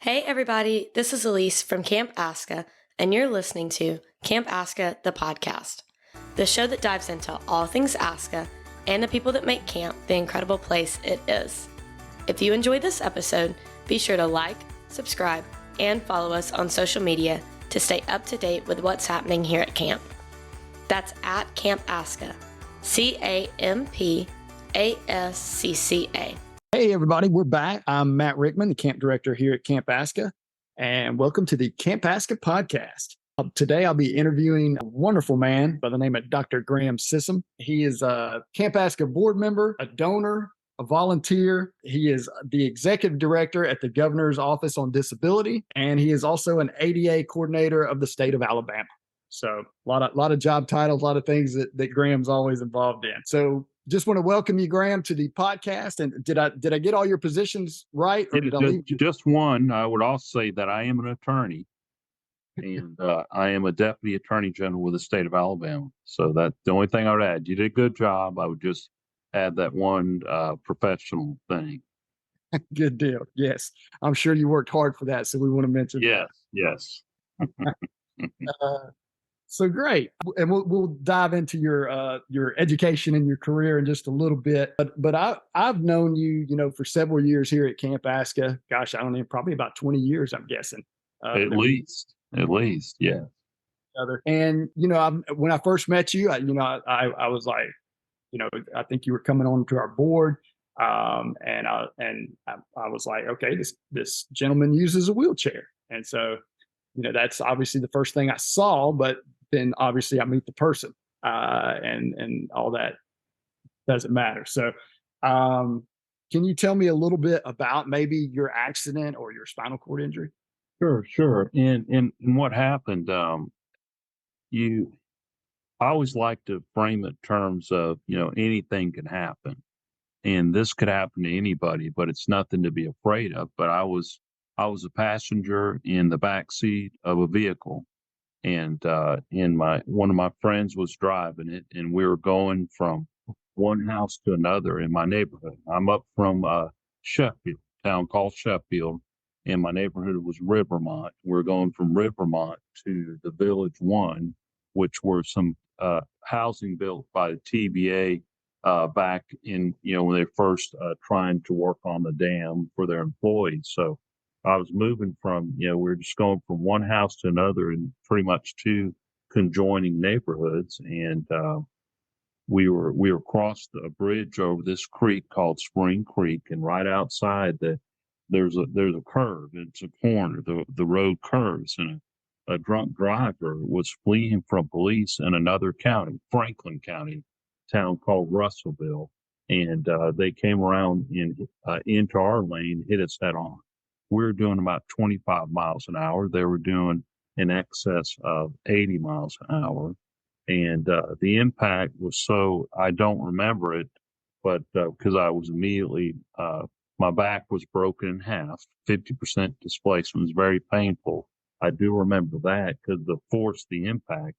Hey everybody, this is Elise from Camp ASCCA, and you're listening to Camp ASCCA, the podcast, the show that dives into all things ASCCA and the people that make camp the incredible place it is. If you enjoyed this episode, be sure to like, subscribe, and follow us on social media to stay up to date with what's happening here at camp. That's at Camp ASCCA, CAMPASCCA. Hey, everybody, we're back. I'm Matt Rickman, the camp director here at Camp ASCCA, and welcome to the Camp ASCCA podcast. Today, I'll be interviewing a wonderful man by the name of Dr. Graham Sisson. He is a Camp ASCCA board member, a donor, a volunteer. He is the executive director at the Governor's Office on Disability, and he is also an ADA coordinator of the state of Alabama. So a lot of job titles, a lot of things that Graham's always involved in. So just want to welcome you, Graham, to the podcast. And did I get all your positions right? Or did I leave you? Just one. I would also say that I am an attorney, and I am a deputy attorney general with the state of Alabama. So that's the only thing I would add. You did a good job. I would just add that one professional thing. Good deal. Yes, I'm sure you worked hard for that. So we want to mention that. Yes. So great, and we'll dive into your education and your career in just a little bit. But I've known you, for several years here at Camp ASCCA. Gosh, I don't know, probably about 20 years, I'm guessing. At least, yeah. And when I first met you, I was like, I think you were coming on to our board, and I was like, okay, this gentleman uses a wheelchair, and so. That's obviously the first thing I saw, but then obviously I meet the person, and all that doesn't matter. So, can you tell me a little bit about maybe your accident or your spinal cord injury? Sure. And what happened? I always like to frame it in terms of anything can happen, and this could happen to anybody, but it's nothing to be afraid of. But I was a passenger in the back seat of a vehicle, and one of my friends was driving it, and we were going from one house to another in my neighborhood. I'm up from Sheffield, a town called Sheffield, and my neighborhood was Rivermont. We're going from Rivermont to the Village One, which were some housing built by the TBA back in when they first trying to work on the dam for their employees. So I was moving from, we were just going from one house to another in pretty much two conjoining neighborhoods. And we were across a bridge over this creek called Spring Creek. And right outside there's a curve. It's a corner. The road curves, and a drunk driver was fleeing from police in another county, Franklin County, town called Russellville. And they came around into our lane, hit us head on. We were doing about 25 miles an hour. They were doing in excess of 80 miles an hour. And the impact was I don't remember it, but because I was immediately, my back was broken in half, 50% displacement. It was very painful. I do remember that because the force, the impact,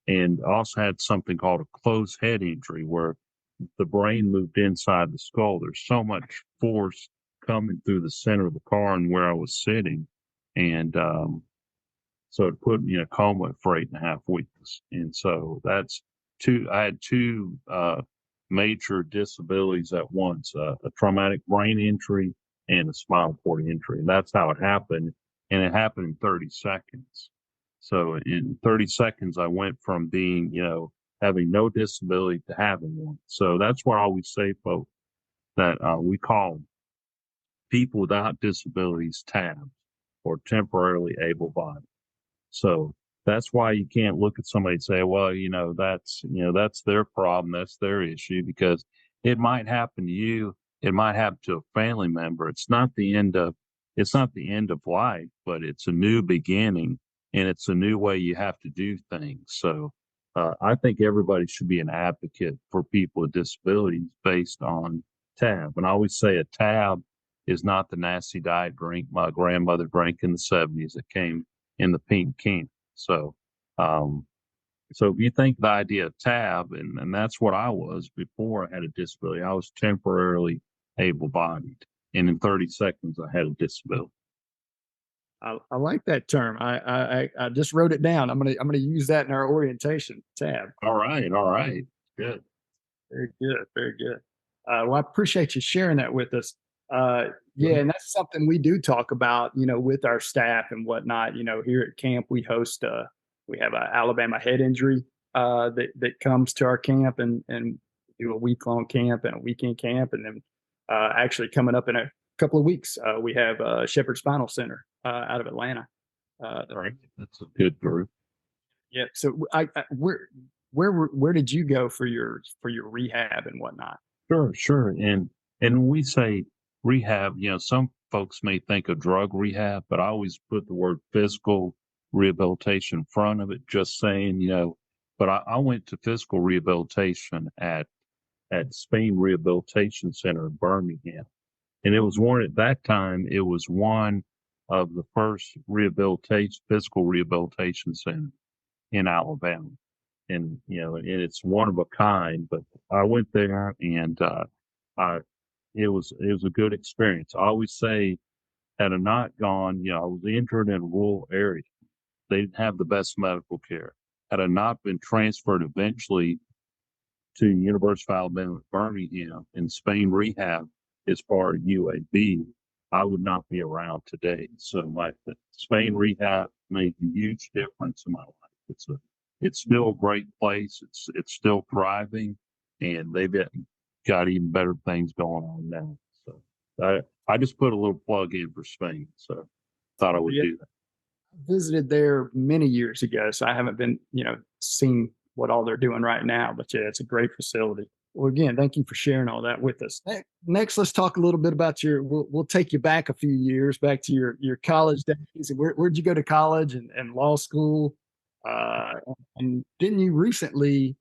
and also had something called a closed head injury where the brain moved inside the skull. There's so much force coming through the center of the car and where I was sitting. And so it put me in a coma for 8.5 weeks. And so I had two major disabilities at once, a traumatic brain injury and a spinal cord injury. And that's how it happened. And it happened in 30 seconds. So in 30 seconds, I went from being, having no disability to having one. So that's why I always say, folks, that we call people without disabilities TABs, or temporarily able-bodied. So that's why you can't look at somebody and say, well, that's their problem, that's their issue, because it might happen to you, it might happen to a family member. It's not the end of life, but it's a new beginning, and it's a new way you have to do things. So I think everybody should be an advocate for people with disabilities based on TAB. And I always say a TAB is not the nasty diet drink my grandmother drank in the 70s that came in the pink can. So, so if you think the idea of TAB, and that's what I was before I had a disability, I was temporarily able-bodied, and in 30 seconds I had a disability. I like that term. I just wrote it down. I'm gonna use that in our orientation tab. All right, all right, good. Very good, very good. Well, I appreciate you sharing that with us. Yeah, Sure. and that's something we do talk about, with our staff and whatnot. Here at camp, we have a Alabama head injury that comes to our camp, and do a week long camp and a weekend camp, and then actually coming up in a couple of weeks, we have Shepherd Spinal Center out of Atlanta. All right, that's a good group. Yeah. So where did you go for your rehab and whatnot? Sure, sure. And when we say rehab, some folks may think of drug rehab, but I always put the word physical rehabilitation in front of it, just saying, but I went to physical rehabilitation at Spain Rehabilitation Center in Birmingham. And it was one at that time, it was one of the first physical rehabilitation centers in Alabama. And, and it's one of a kind, but I went there and, I, it was a good experience. I always say, had I not gone, I was injured in a rural area. They didn't have the best medical care. Had I not been transferred eventually to University of Alabama at Birmingham in Spain rehab as part of UAB, I would not be around today. So the Spain rehab made a huge difference in my life. It's still a great place. It's still thriving, and got even better things going on now. So I just put a little plug in for Spain. So thought I would Yeah, do that. visited there many years ago, so I haven't been, seeing what all they're doing right now. But yeah, it's a great facility. Well, again, thank you for sharing all that with us. Next, let's talk a little bit about We'll take you back a few years, back to your college days. Where'd you go to college and law school? Uh, and didn't you recently?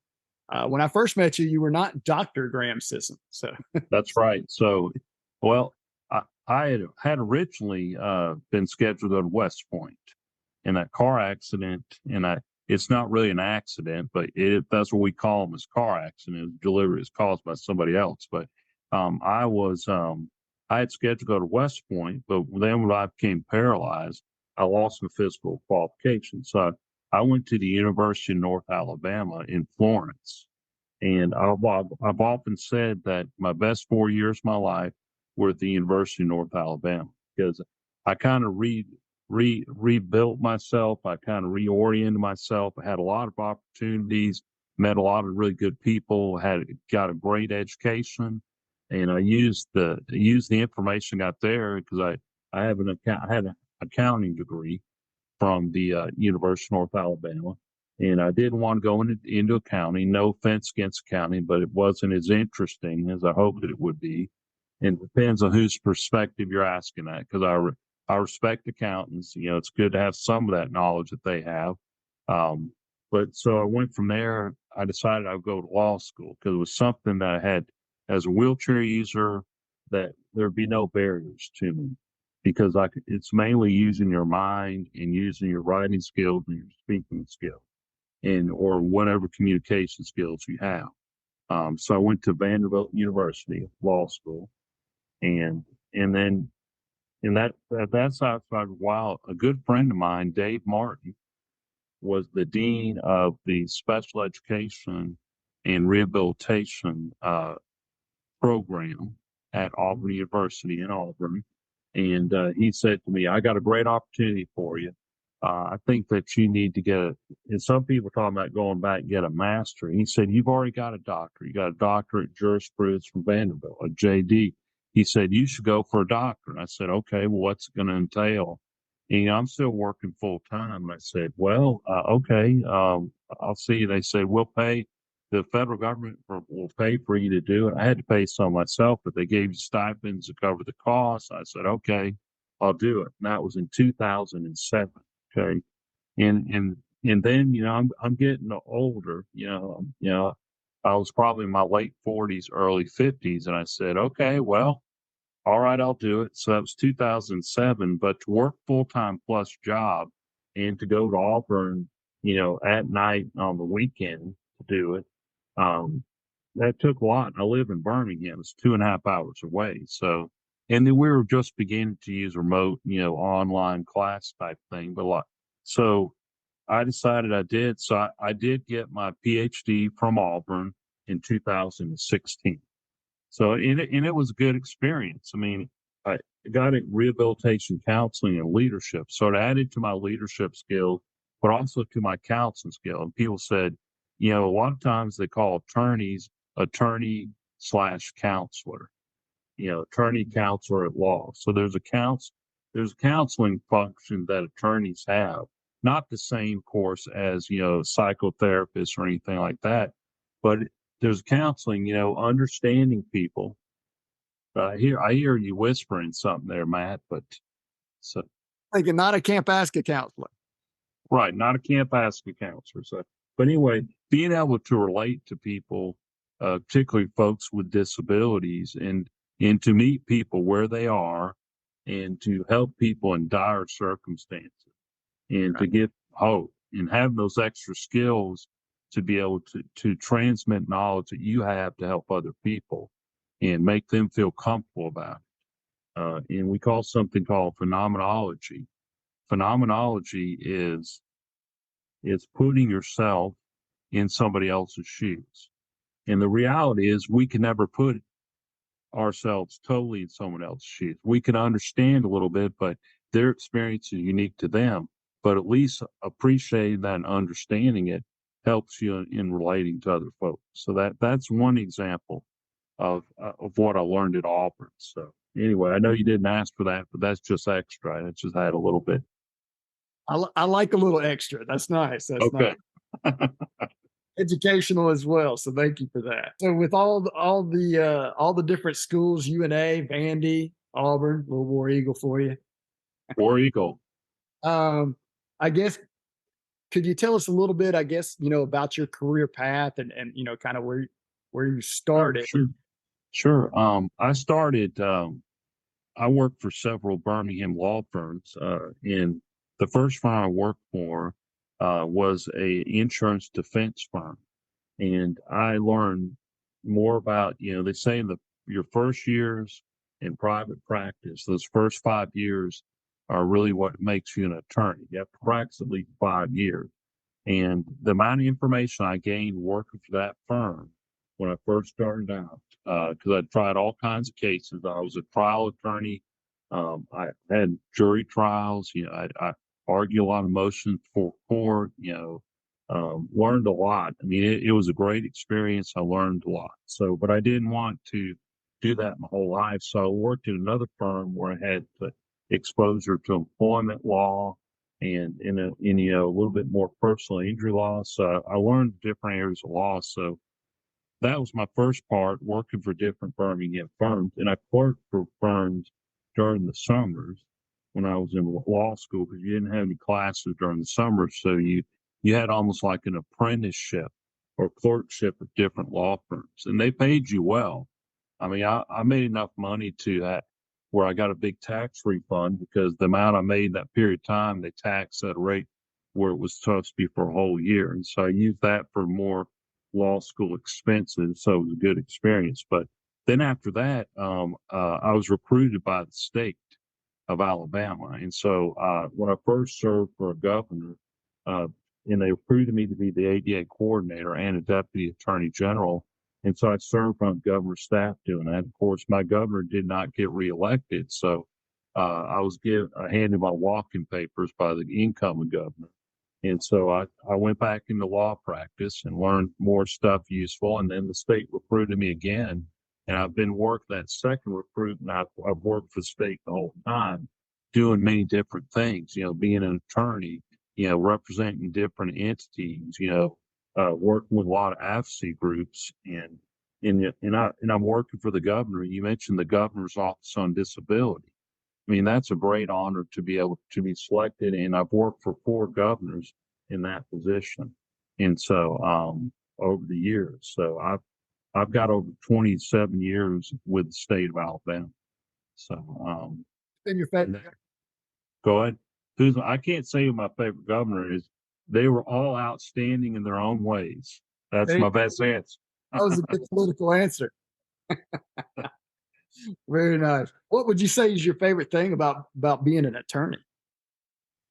When I first met you, you were not Dr. Graham Sisson. So That's right. So, well, I had originally been scheduled to go to West Point, and that car accident, it's not really an accident, but that's what we call them, as car accident. Delivery is caused by somebody else. But I had scheduled to go to West Point, but then when I became paralyzed, I lost my physical qualifications. So I went to the University of North Alabama in Florence. And I've often said that my best 4 years of my life were at the University of North Alabama, because I kind of rebuilt myself. I kind of reoriented myself. I had a lot of opportunities, met a lot of really good people, got a great education, and I used the information I got there, because I had an accounting degree from the University of North Alabama. And I didn't want to go into accounting. No offense against accounting, but it wasn't as interesting as I hoped that it would be. And it depends on whose perspective you're asking that, because I respect accountants. It's good to have some of that knowledge that they have. But so I went from there. I decided I would go to law school, because it was something that I had as a wheelchair user, that there'd be no barriers to me, because it's mainly using your mind and using your writing skills and your speaking skills, or whatever communication skills you have. So I went to Vanderbilt University Law School, and then that's outside. While a good friend of mine, Dave Martin, was the dean of the special education and rehabilitation program at Auburn University in Auburn. And he said to me, "I got a great opportunity for you. I think that you need to and some people are talking about going back and get a master." He said, "You've already got a doctor. You got a doctorate in jurisprudence from Vanderbilt, a JD." He said, "You should go for a doctor." And I said, "Okay, well, what's it going to entail?" And, I'm still working full time. And I said, "Well, okay, I'll see." They said, the federal government will pay for you to do it. I had to pay some myself, but they gave you stipends to cover the costs. I said, "Okay, I'll do it." And that was in 2007. Okay. And then, I'm getting older, I was probably in my late 40s, early 50s. And I said, "Okay, well, all right, I'll do it." So that was 2007, but to work full-time plus job and to go to Auburn, at night on the weekend to do it, that took a lot. I live in Birmingham. It's 2.5 hours away. So And then we were just beginning to use remote, online class type thing. So I decided I did. So I did get my PhD from Auburn in 2016. So, and it was a good experience. I mean, I got in rehabilitation counseling and leadership. So it added to my leadership skills, but also to my counseling skill. And people said, a lot of times they call attorneys attorney/counselor, attorney counselor at law. So there's a counseling function that attorneys have, not the same course as, psychotherapists or anything like that, but there's counseling, understanding people. I hear you whispering something there, Matt, but so Thinking not a Camp ASCCA counselor. right, not a Camp ASCCA counselor. So, but anyway, being able to relate to people, particularly folks with disabilities, and to meet people where they are, and to help people in dire circumstances, and to give hope, and have those extra skills to be able to transmit knowledge that you have to help other people and make them feel comfortable about it. And we call something called phenomenology. Phenomenology is putting yourself in somebody else's shoes. And the reality is we can never put ourselves totally in someone else's shoes. We can understand a little bit, but their experience is unique to them. But at least appreciating that and understanding it helps you in relating to other folks. So that's one example of what I learned at Auburn. So anyway, I know you didn't ask for that, but that's just extra. I just had a little bit. I like a little extra. That's nice. That's Okay. nice. Educational as well. So thank you for that. So with all the different schools, UNA, Vandy, Auburn, little War Eagle for you. War Eagle. I guess, could you tell us a little bit, I guess, about your career path and kind of where you started? Sure. I worked for several Birmingham law firms. And the first firm I worked for was a insurance defense firm. And I learned more about, they say your first years in private practice, those first 5 years are really what makes you an attorney. You have to practice at least 5 years. And the amount of information I gained working for that firm when I first started out, because I tried all kinds of cases. I was a trial attorney. I had jury trials. I argue a lot of motions for court. Learned a lot. I mean, it was a great experience. I learned a lot. So, but I didn't want to do that my whole life. So I worked in another firm where I had exposure to employment law and in a little bit more personal injury law. So I learned different areas of law. So that was my first part, working for different Birmingham firms. And I worked for firms during the summers when I was in law school, because you didn't have any classes during the summer. So you had almost like an apprenticeship or clerkship at different law firms, and they paid you well. I mean, I made enough money where I got a big tax refund, because the amount I made that period of time, they taxed at a rate where it was supposed to be for a whole year. And so I used that for more law school expenses. So it was a good experience. But then after that, I was recruited by the state of Alabama. And so when I first served for a governor, and they recruited me to be the ADA coordinator and a deputy attorney general. And so I served on governor's staff doing that. Of course, my governor did not get reelected. So I was handed my walking papers by the incoming governor. And so I went back into law practice and learned more stuff useful. And then the state recruited me again. And I've been working that second recruitment. I've worked for the state the whole time, doing many different things, being an attorney, representing different entities, working with a lot of advocacy groups, and I'm working for the governor. You mentioned the governor's office on disability. I mean, that's a great honor to be able to be selected. And I've worked for 4 governors in that position. And so, over the years, so I've got over 27 years with the state of Alabama. So, And your favorite? go ahead. I can't say who my favorite governor is. They were all outstanding in their own ways. That's my best answer. That was a good political answer. Very nice. What would you say is your favorite thing about being an attorney?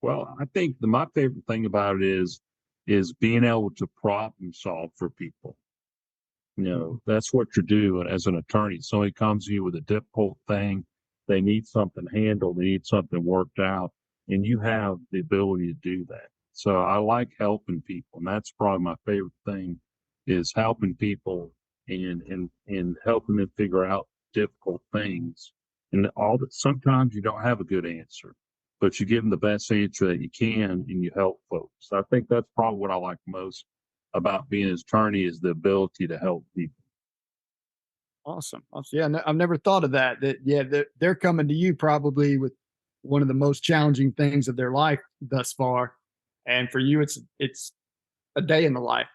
Well, I think my favorite thing about it is being able to problem solve for people. That's what you're doing as an attorney. Somebody comes to you with a difficult thing, they need something handled, they need something worked out, and you have the ability to do that. So I like helping people, and that's probably my favorite thing is helping people and helping them figure out difficult things. And all that sometimes you don't have a good answer, but you give them the best answer that you can and you help folks. I think that's probably what I like most about being an attorney is the ability to help people. Awesome. Awesome. Yeah, I've never thought of that. Yeah, they're coming to you probably with one of the most challenging things of their life thus far, and for you, it's a day in the life.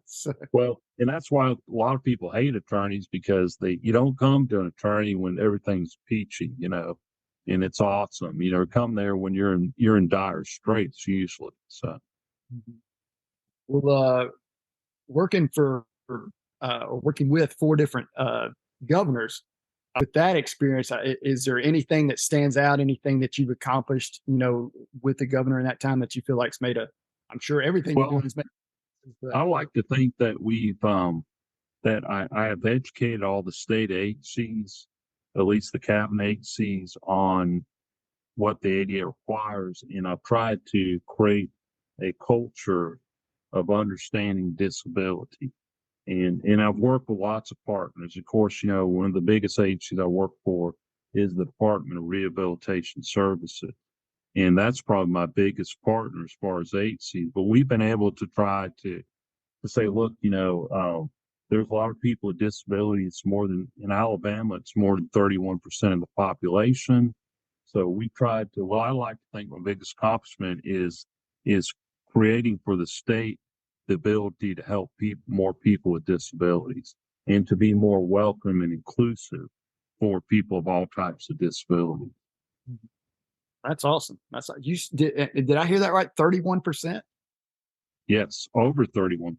So, Well, and that's why a lot of people hate attorneys because you don't come to an attorney when everything's peachy, and it's awesome. Come there when you're in dire straits usually. So mhm. Well, working or working with four different governors. With that experience, is there anything that stands out? Anything that you've accomplished, with the governor in that time that you feel like's made a? I'm sure everything you're doing well, has made. But I like to think that that I have educated all the state agencies, at least the cabinet agencies, on what the ADA requires, and I've tried to create a culture of understanding disability. And I've worked with lots of partners. Of course, one of the biggest agencies I work for is the Department of Rehabilitation Services. And that's probably my biggest partner as far as agencies. But we've been able to try to say, look, there's a lot of people with disabilities. It's more than in Alabama, it's more than 31% of the population. So we tried to, well, I like to think my biggest accomplishment is creating for the state the ability to help more people with disabilities and to be more welcome and inclusive for people of all types of disabilities. that's awesome. Did I hear that right? 31%. Yes, over 31%.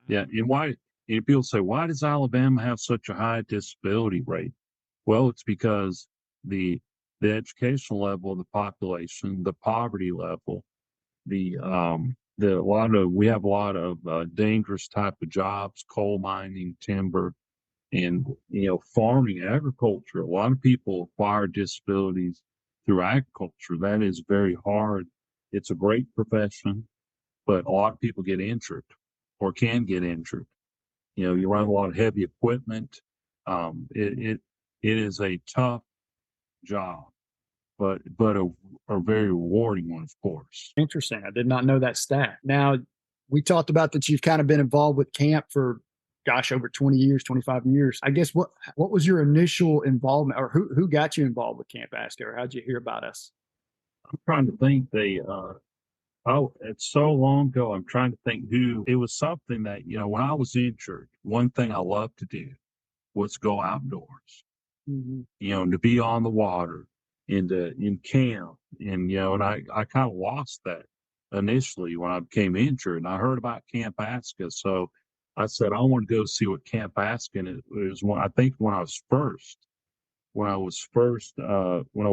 Yeah. And people say, why does Alabama have such a high disability rate? Well, it's because the the educational level of the population, the poverty level, we have a lot of dangerous type of jobs, coal mining, timber, and farming, agriculture. A lot of people acquire disabilities through agriculture. That is very hard. It's a great profession, but a lot of people get injured or can get injured. You run a lot of heavy equipment. It is a tough job, but a very rewarding one, of course. Interesting. I did not know that stat. Now, we talked about that you've kind of been involved with camp for, gosh, over 20 years, 25 years. I guess what was your initial involvement, or who got you involved with Camp ASCCA, or how'd you hear about us? I'm trying to think. Oh, it's so long ago. I'm trying to think who. It was something that when I was injured, one thing I loved to do was go outdoors. Mhm. To be on the water and in camp. And I kind of lost that initially when I became injured. And I heard about Camp ASCCA. So I said, I want to go see what Camp ASCCA, and it was I think when I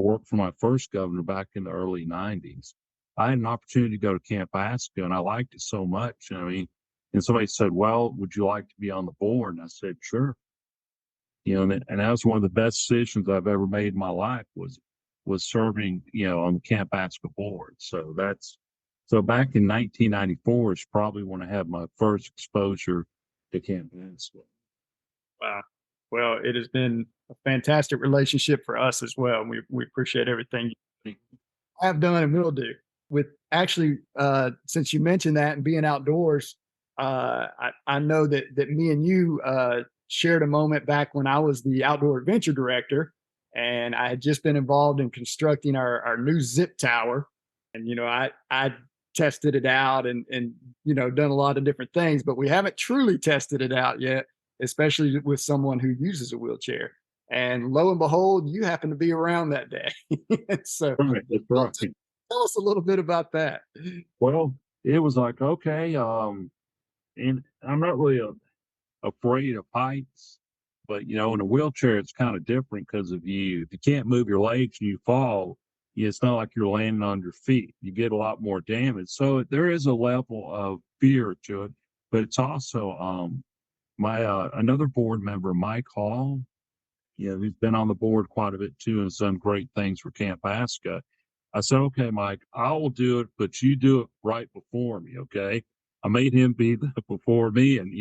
worked for my first governor back in the early 90s, I had an opportunity to go to Camp ASCCA and I liked it so much. And somebody said, well, would you like to be on the board? And I said, sure. And that was one of the best decisions I've ever made in my life was serving, on the Camp ASCCA board. So back in 1994 is probably when I had my first exposure to Camp ASCCA. Wow. Well, it has been a fantastic relationship for us as well. We appreciate everything you have done and will do. With actually, since you mentioned that and being outdoors, I know that me and you shared a moment back when I was the outdoor adventure director, and I had just been involved in constructing our new zip tower. And I tested it out and done a lot of different things, but we haven't truly tested it out yet, especially with someone who uses a wheelchair. And lo and behold, you happen to be around that day. So Right, that's right. tell us a little bit about that. Well, it was like, okay, and I'm not really afraid of heights, But in a wheelchair, it's kind of different because if you can't move your legs and you fall, it's not like you're landing on your feet. You get a lot more damage. So there is a level of fear to it, but it's also my another board member, Mike Hall, who's been on the board quite a bit too and has done great things for Camp ASCCA. I said, okay, Mike, I will do it, but you do it right before me, okay? I made him be before me, and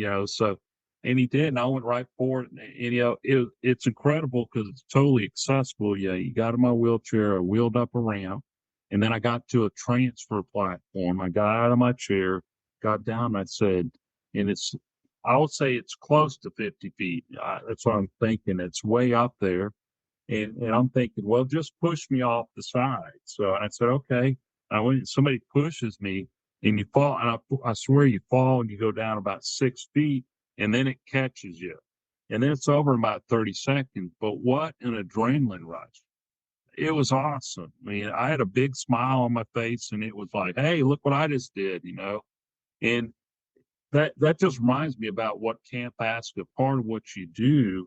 and he did, and I went right for it. And it's incredible because it's totally accessible. Yeah, you got in my wheelchair, I wheeled up a ramp, and then I got to a transfer platform. I got out of my chair, got down, and I said, and I would say it's close to 50 feet. That's what I'm thinking. It's way up there. And I'm thinking, well, just push me off the side. So I said, okay. Somebody pushes me and you fall, and I swear you fall and you go down about 6 feet and then it catches you. And then it's over in about 30 seconds. But what an adrenaline rush. It was awesome. I mean, I had a big smile on my face and it was like, hey, look what I just did, And that just reminds me about what Camp ASCCA, part of what you do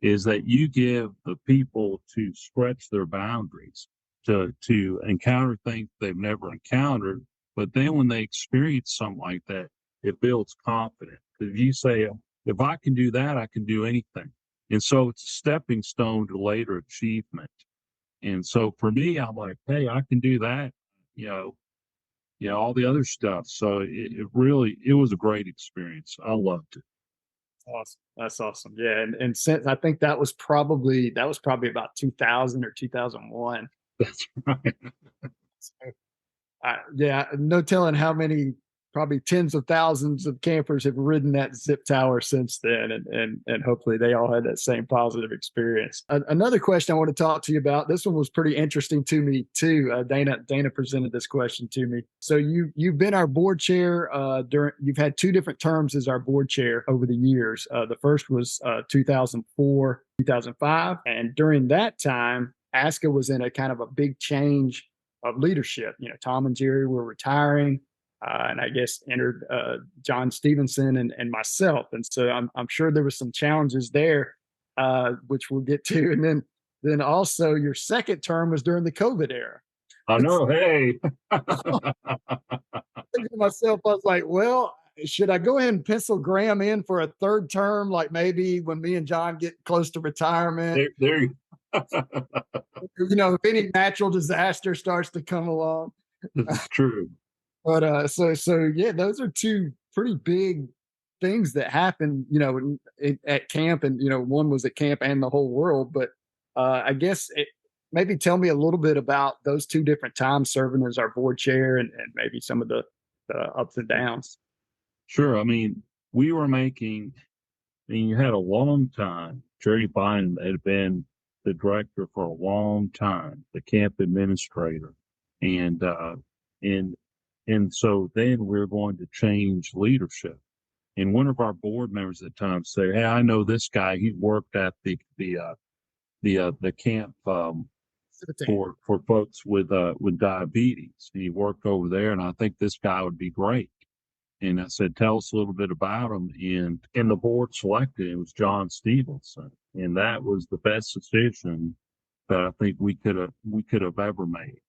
is that you give the people to stretch their boundaries, to encounter things they've never encountered. But then when they experience something like that, it builds confidence. If you say, if I can do that, I can do anything. And so it's a stepping stone to later achievement. And so for me, I'm like, hey, I can do that, all the other stuff. So it really, it was a great experience. I loved it. Awesome. That's awesome. Yeah. And since I think that was probably about 2000 or 2001. That's right. So, yeah, no telling how many, probably tens of thousands of campers have ridden that zip tower since then, and hopefully they all had that same positive experience. Another question I want to talk to you about. This one was pretty interesting to me too. Dana presented this question to me. So you've been our board chair you've had two different terms as our board chair over the years. The first was 2004, 2005, and during that time, ASCCA was in a kind of a big change of leadership. Tom and Jerry were retiring. And I guess entered John Stevenson and myself. And so I'm sure there was some challenges there, which we'll get to. And then also your second term was during the COVID era. I know. Hey. Thinking to myself, I was like, well, should I go ahead and pencil Graham in for a third term? Like maybe when me and John get close to retirement, there you if any natural disaster starts to come along. It's true. But so yeah, those are two pretty big things that happen, at camp, and one was at camp and the whole world. But I guess maybe tell me a little bit about those two different times serving as our board chair, and maybe some of the ups and downs. Sure. I mean, you had a long time. Jerry Bynum had been the director for a long time, the camp administrator, and so then we're going to change leadership. And one of our board members at the time said, hey, I know this guy. He worked at the camp for folks with diabetes. He worked over there, and I think this guy would be great. And I said, tell us a little bit about him. And the board selected, it was John Stevenson. And that was the best decision that I think we could have ever made.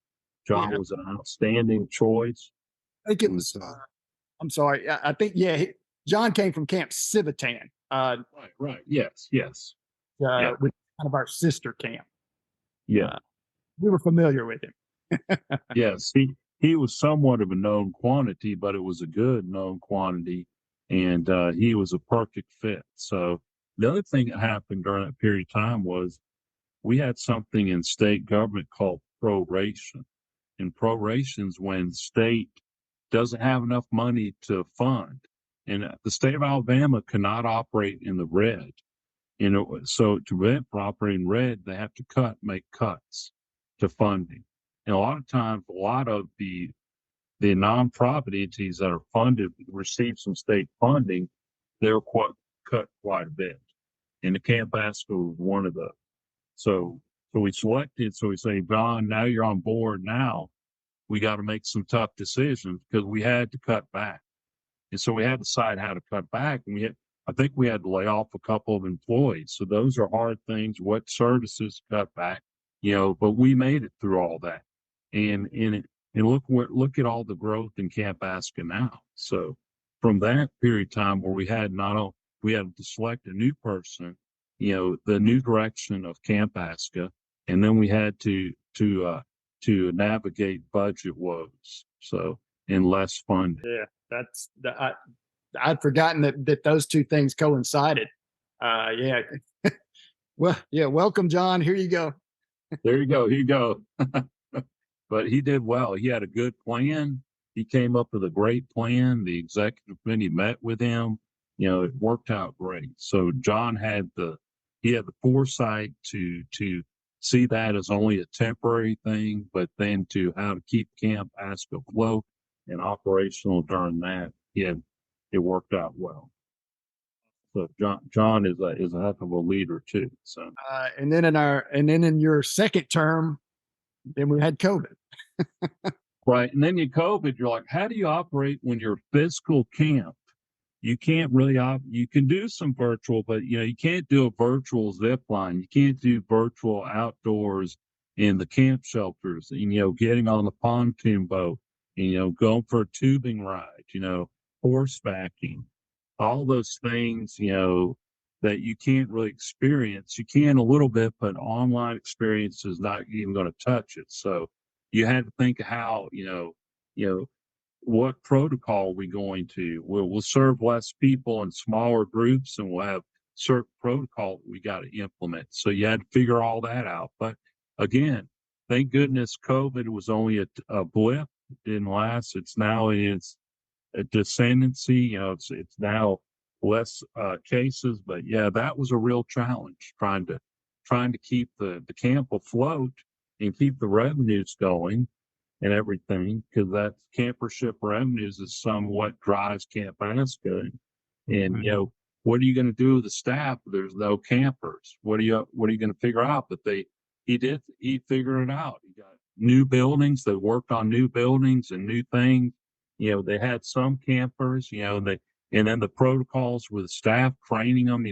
John was an outstanding choice. I think it was, I'm sorry. I think, John came from Camp Civitan. Right. Yes. With kind of our sister camp. Yeah. We were familiar with him. Yes. He was somewhat of a known quantity, but it was a good known quantity. And he was a perfect fit. So the other thing that happened during that period of time was we had something in state government called proration. And prorations when state doesn't have enough money to fund. And the state of Alabama cannot operate in the red. So to prevent from operating red, they have to make cuts to funding. And a lot of times, a lot of the nonprofit entities that are funded, receive some state funding, they're cut quite a bit. And the Camp ASCCA was one of those. So we say, John, now you're on board now. We got to make some tough decisions because we had to cut back. And so we had to decide how to cut back. And I think we had to lay off a couple of employees. So those are hard things. What services cut back, but we made it through all that. And look at all the growth in Camp ASCCA now. So from that period of time where we had to select a new person, the new direction of Camp ASCCA, and then we had to navigate budget woes. So and less funding. Yeah, I'd forgotten that those two things coincided. Yeah. Well, yeah. Welcome, John. Here you go. There you go. Here you go. But he did well. He had a good plan. He came up with a great plan. The executive committee met with him. It worked out great. So John had the foresight to see that as only a temporary thing, but then to how to keep Camp ASCCA afloat and operational during that. It worked out well. So John is a heck of a leader too. So and then in your second term, then we had COVID. Right. And then COVID, you're like, how do you operate when you're physical camp? You can't really you can do some virtual, but you can't do a virtual zip line. You can't do virtual outdoors in the camp shelters, getting on the pontoon boat, and, going for a tubing ride, horsebacking, all those things, that you can't really experience. You can a little bit, but online experience is not even going to touch it. So you had to think of how, what protocol are we going to? We'll serve less people in smaller groups, and we'll have certain protocol we got to implement. So you had to figure all that out. But again, thank goodness COVID was only a blip. It didn't last. It's now a descendancy. It's now less cases. But yeah, that was a real challenge trying to keep the camp afloat and keep the revenues going and everything, because that campership revenues is somewhat drives Camp ASCCA. And what are you going to do with the staff? There's no campers. What are you going to figure out? But he figured it out. He got new buildings. They worked on new buildings and new things. They had some campers, and then the protocols with staff, training them,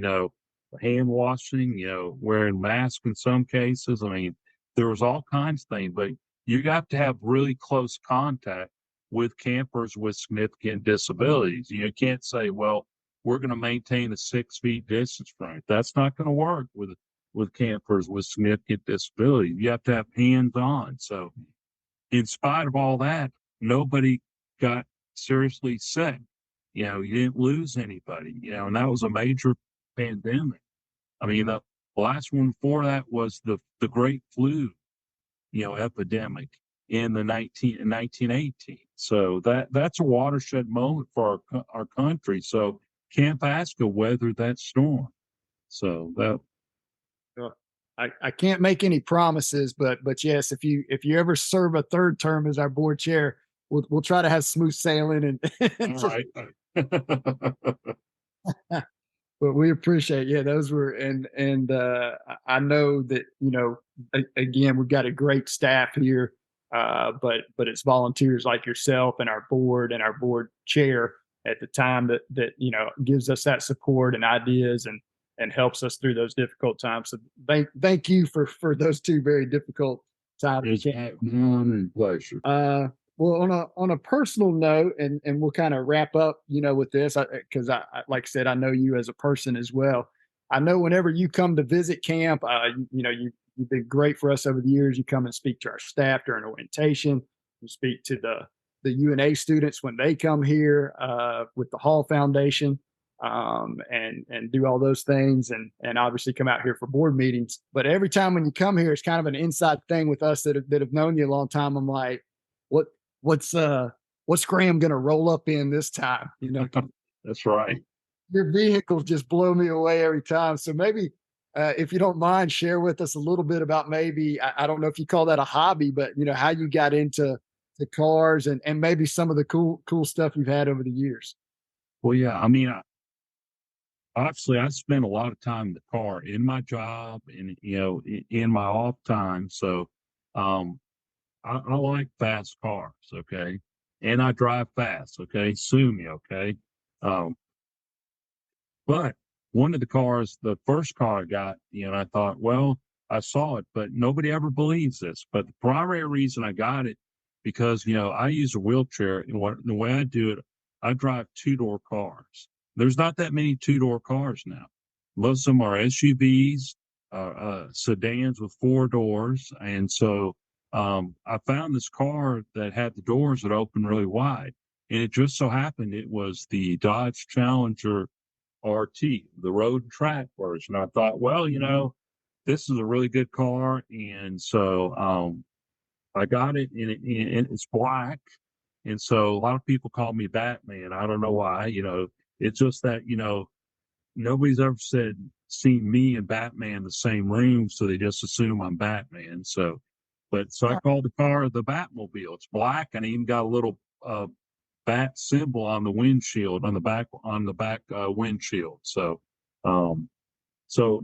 hand washing, wearing masks in some cases. I mean, there was all kinds of things, but you got to have really close contact with campers with significant disabilities. You can't say, well, we're going to maintain a 6 feet distance from it. That's not going to work with campers with significant disabilities. You have to have hands on. So in spite of all that, nobody got seriously sick. You didn't lose anybody, and that was a major pandemic. I mean, the last one before that was the Great Flu, epidemic in 1918. So that's a watershed moment for our country. So Camp ASCCA weathered that storm. So that. I can't make any promises, but yes, if you ever serve a third term as our board chair, we'll try to have smooth sailing and All right. But we appreciate, those were, and I know that, again, we've got a great staff here, but it's volunteers like yourself and our board chair at the time that gives us that support and ideas and helps us through those difficult times. So thank you for those two very difficult times. It's an honor and pleasure. Well, on a personal note, and we'll kind of wrap up, with this, because I like I said, I know you as a person as well. I know whenever you come to visit camp, you've been great for us over the years. You come and speak to our staff during orientation. You speak to the UNA students when they come here with the Hall Foundation, and do all those things, and obviously come out here for board meetings. But every time when you come here, it's kind of an inside thing with us that have known you a long time. I'm like, what's Graham going to roll up in this time? That's right. Your vehicles just blow me away every time. So maybe, if you don't mind, share with us a little bit about maybe, I don't know if you call that a hobby, but how you got into the cars and maybe some of the cool stuff you've had over the years. Well, yeah, I mean, obviously I spend a lot of time in the car in my job and, in my off time. So, I like fast cars, okay? And I drive fast, okay? Sue me, okay? But one of the cars, the first car I got, and I thought, well, I saw it, but nobody ever believes this. But the primary reason I got it, because, I use a wheelchair, and the way I do it, I drive two-door cars. There's not that many two-door cars now. Most of them are SUVs, sedans with four doors. And so I found this car that had the doors that open really wide. And it just so happened it was the Dodge Challenger RT, the road and track version. I thought, well, this is a really good car. And so I got it, and it's black. And so a lot of people call me Batman. I don't know why, it's just that, nobody's ever seen me and Batman in the same room. So they just assume I'm Batman. So I called the car the Batmobile. It's black, and I even got a little bat symbol on the windshield, on the back windshield. So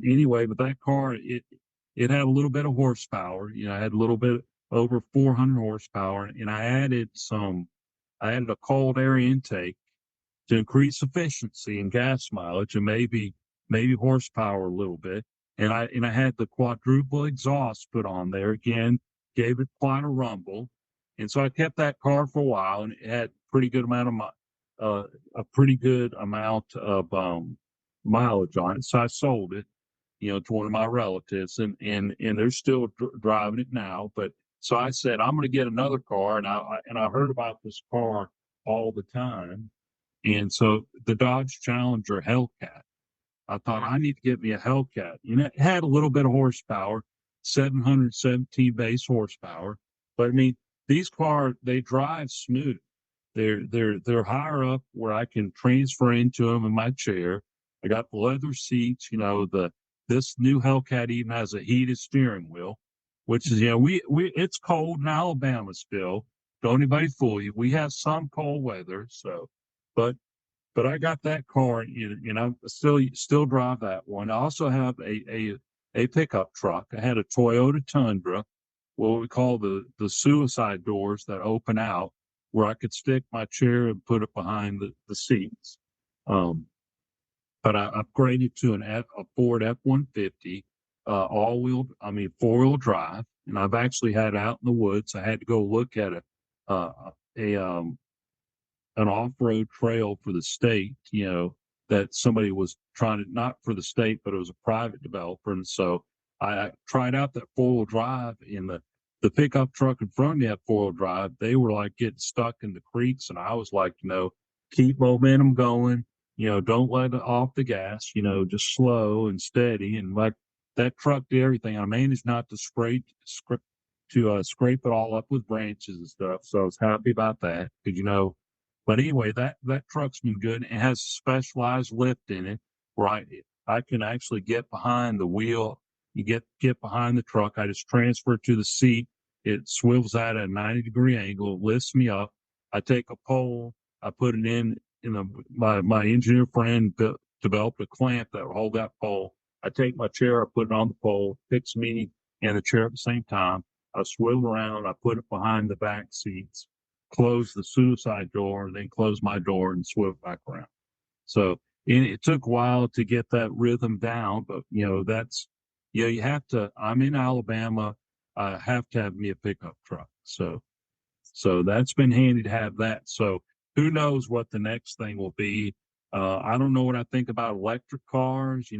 anyway, but that car, it had a little bit of horsepower. I had a little bit over 400 horsepower, and I added a cold air intake to increase efficiency and gas mileage, and maybe horsepower a little bit. And I had the quadruple exhaust put on there again, gave it quite a rumble. And so I kept that car for a while, and it had a pretty good amount of mileage on it. So I sold it, to one of my relatives, and they're still driving it now. But so I said, I'm going to get another car, and I heard about this car all the time. And so the Dodge Challenger Hellcat, I thought, I need to get me a Hellcat. It had a little bit of horsepower, 717 base horsepower. But I mean, these cars, they drive smooth. They're higher up where I can transfer into them in my chair. I got the leather seats. This new Hellcat even has a heated steering wheel, which is, it's cold in Alabama still. Don't anybody fool you. We have some cold weather, so, but I got that car, and I still drive that one. I also have a pickup truck. I had a Toyota Tundra, what we call the suicide doors that open out, where I could stick my chair and put it behind the seats. But I upgraded to a Ford F-150, four-wheel drive, and I've actually had it out in the woods. I had to go look at an off-road trail for the state, that somebody was trying to, not for the state, but it was a private developer. And so I tried out that four-wheel drive, and the pickup truck in front of me had four-wheel drive. They were like getting stuck in the creeks, and I was like, keep momentum going, don't let it off the gas, just slow and steady. And like that truck did everything. I managed not to scrape it all up with branches and stuff. So I was happy about that, because, but anyway, that truck's been good. It has specialized lift in it where I can actually get behind the wheel. You get behind the truck. I just transfer it to the seat. It swivels out at a 90-degree angle. It lifts me up. I take a pole. I put it in. My engineer friend developed a clamp that will hold that pole. I take my chair. I put it on the pole. Fix me and the chair at the same time. I swivel around. I put it behind the back seats. Close the suicide door, and then close my door and swivel back around. So it took a while to get that rhythm down, but that's, you have to, I'm in Alabama. I have to have me a pickup truck. So that's been handy to have that. So who knows what the next thing will be. I don't know what I think about electric cars.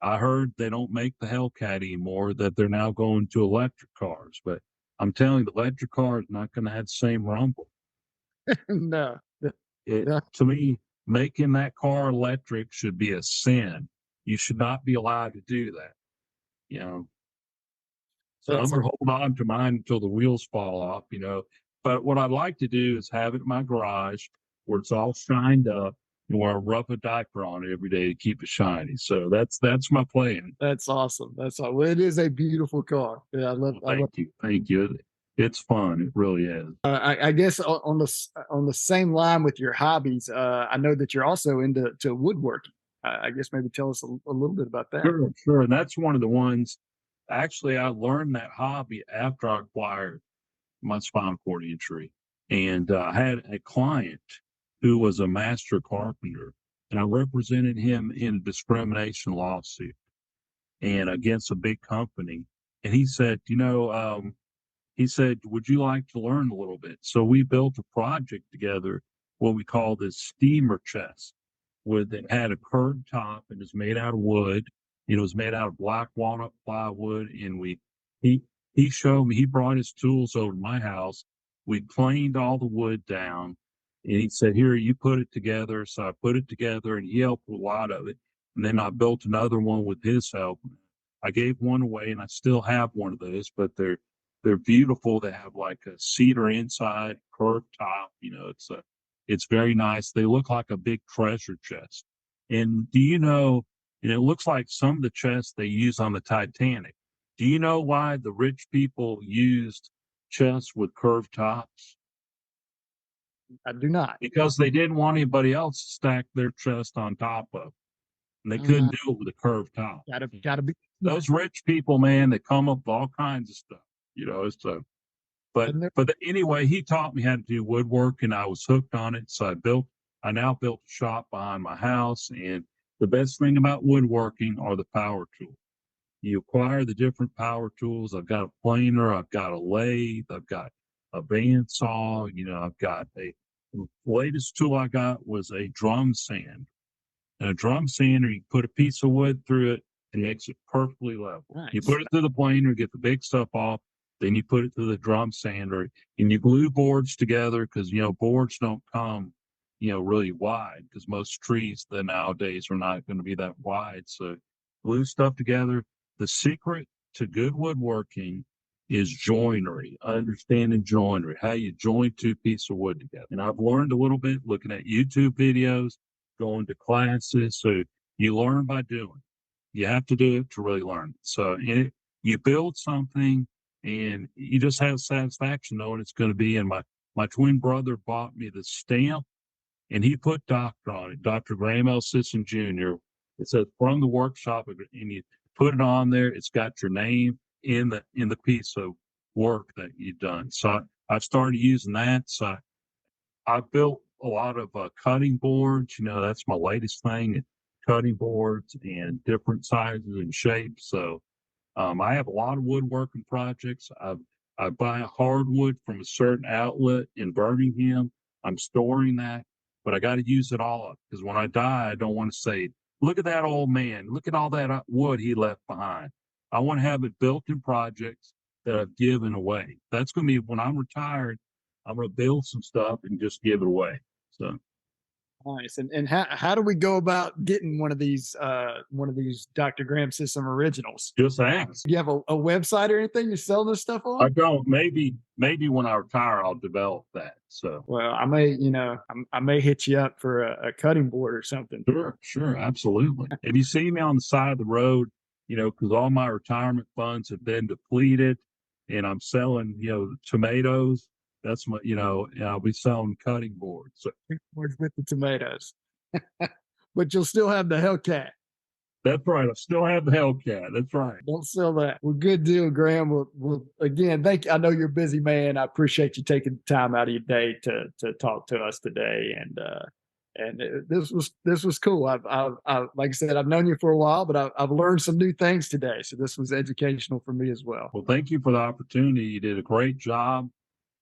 I heard they don't make the Hellcat anymore, that they're now going to electric cars, but I'm telling you, the electric car is not going to have the same rumble. No. To me, making that car electric should be a sin. You should not be allowed to do that. So I'm going to hold on to mine until the wheels fall off. But what I'd like to do is have it in my garage where it's all shined up, and where I rub a diaper on it every day to keep it shiny. So that's my plan. That's awesome. Well, it is a beautiful car. Yeah, Thank you. It's fun. It really is. I guess on the same line with your hobbies, I know that you're also into woodworking. I guess maybe tell us a little bit about that. Sure. And that's one of the ones. Actually, I learned that hobby after I acquired my spinal cord injury, and I had a client who was a master carpenter and I represented him in a discrimination lawsuit and against a big company. And he said, he said, would you like to learn a little bit? So we built a project together, what we call this steamer chest, with it had a curved top and is made out of wood. It was made out of black walnut plywood. And he he showed me, he brought his tools over to my house. We planed all the wood down. And he said, here, you put it together. So I put it together and he helped with a lot of it. And then I built another one with his help. I gave one away and I still have one of those, but they're beautiful. They have like a cedar inside, curved top. It's very nice. They look like a big treasure chest. And and it looks like some of the chests they use on the Titanic. Do you know why the rich people used chests with curved tops? I do not. Because they didn't want anybody else to stack their chest on top of. And they couldn't do it with a curved top. Gotta be. Those rich people, man, they come up with all kinds of stuff. Anyway, he taught me how to do woodwork and I was hooked on it. So I now built a shop behind my house. And the best thing about woodworking are the power tools. You acquire the different power tools. I've got a planer, I've got a lathe, I've got a bandsaw, I've got the latest tool I got was a drum sander. And a drum sander, you put a piece of wood through it and it makes it perfectly level. Nice. You put it through the planer, get the big stuff off, then you put it through the drum sander and you glue boards together because, boards don't come, really wide because most trees nowadays are not going to be that wide. So glue stuff together. The secret to good woodworking is joinery, understanding joinery, how you join two pieces of wood together. And I've learned a little bit looking at YouTube videos, going to classes. So you learn by doing. You have to do it to really learn. So you build something and you just have satisfaction knowing it's going to be. And my twin brother bought me the stamp and he put doctor on it, Dr. Graham L. Sisson Jr. It says from the workshop, and you put it on there. It's got your name in the piece of work that you've done. So I started using that. So I built a lot of cutting boards. That's my latest thing, cutting boards and different sizes and shapes. So I have a lot of woodworking projects. I buy hardwood from a certain outlet in Birmingham. I'm storing that, but I got to use it all up because when I die, I don't want to say, look at that old man. Look at all that wood he left behind. I want to have it built in projects that I've given away. That's going to be when I'm retired, I'm going to build some stuff and just give it away. So nice. And how do we go about getting one of these Dr. Graham System originals? Just ask. Do you have a website or anything you sell this stuff on? I don't. Maybe when I retire, I'll develop that. So well, I may hit you up for a cutting board or something. Sure, absolutely. If you see me on the side of the road, because all my retirement funds have been depleted, and I'm selling, tomatoes. That's my, and I'll be selling cutting boards. So, boards with the tomatoes, but you'll still have the Hellcat. That's right. I still have the Hellcat. That's right. Don't sell that. Well, good deal, Graham. We'll again, thank you. I know you're a busy man. I appreciate you taking time out of your day to talk to us today. And this was cool. I've like I said, I've known you for a while, but I've learned some new things today. So this was educational for me as well. Well, thank you for the opportunity. You did a great job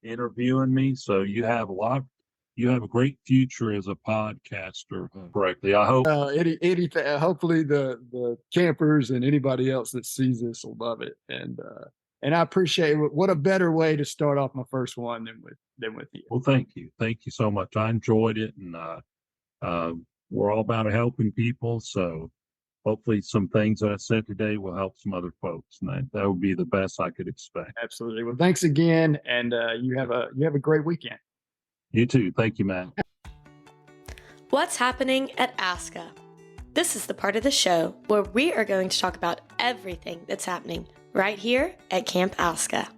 interviewing me. So you have a great future as a podcaster. Correctly. I hope anything. Hopefully the campers and anybody else that sees this will love it. And I appreciate it. What a better way to start off my first one than with you. Well, thank you. Thank you so much. I enjoyed it. And we're all about helping people. So hopefully some things that I said today will help some other folks. And that would be the best I could expect. Absolutely. Well, thanks again. And you have a great weekend. You too. Thank you, Matt. What's happening at ASCCA? This is the part of the show where we are going to talk about everything that's happening right here at Camp ASCCA.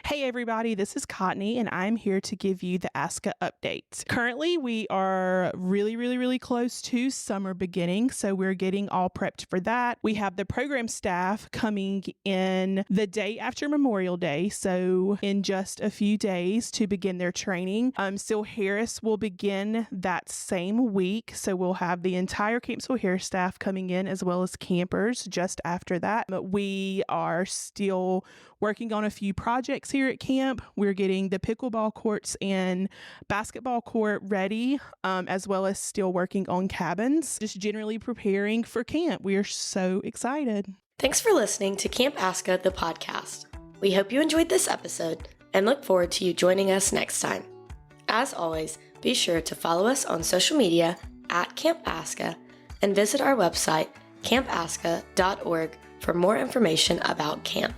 Hey everybody, this is Courtney and I'm here to give you the ASCCA update. Currently, we are really close to summer beginning, so we're getting all prepped for that. We have the program staff coming in the day after Memorial Day, so in just a few days to begin their training. Still Harris will begin that same week, so we'll have the entire Camp Still Harris staff coming in as well as campers just after that. But we are still working on a few projects here at camp. We're getting the pickleball courts and basketball court ready, as well as still working on cabins, just generally preparing for camp. We are so excited. Thanks for listening to Camp ASCCA, the podcast. We hope you enjoyed this episode and look forward to you joining us next time. As always, be sure to follow us on social media at Camp ASCCA and visit our website, campascca.org, for more information about camp.